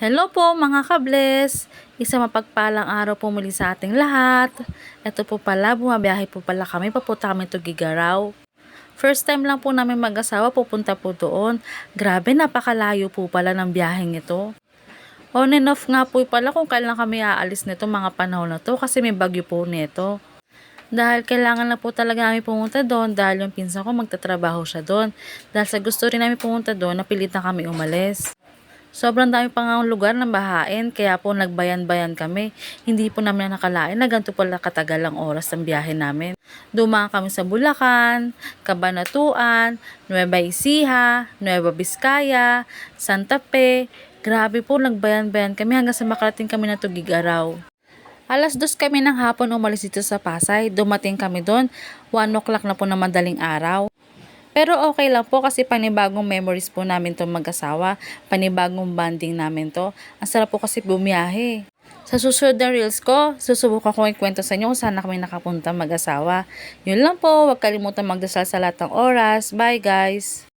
Hello po mga kables! Isang mapagpalang araw po muli sa ating lahat. Ito po pala, bumabiyahe po pala kami, papunta kami to Gigaraw. First time lang po namin mag-asawa, pupunta po doon. Grabe, napakalayo po pala ng biyaheng ito. On and off nga po pala kung kailan kami aalis nito mga panahon na to kasi may bagyo po nito. Dahil kailangan na po talaga namin pumunta doon dahil yung pinsan ko magtatrabaho siya doon. Dahil sa gusto rin namin pumunta doon, napilit na kami umalis. Sobrang dami pa nga ang lugar ng bahain, kaya po nagbayan-bayan kami. Hindi po namin nakalain na ganito pala katagal ang oras ng biyahe namin. Dumaan kami sa Bulacan, Cabanatuan, Nueva Ecija, Nueva Vizcaya, Santa Fe. Grabe po, nagbayan-bayan kami hanggang sa makarating kami na Tugigaraw. Alas 2 kami ng hapon umalis dito sa Pasay. Dumating kami doon, 1 o'clock na po na madaling araw. Pero okay lang po kasi panibagong memories po namin to mag-asawa. Panibagong bonding namin to. Ang sarap po kasi bumiyahe. Sa susunod na reels ko, susubukan ko ikwento sa inyo kung saan na kami nakapunta mag-asawa. Yun lang po, huwag kalimutan magdasal sa lahat ng oras. Bye guys!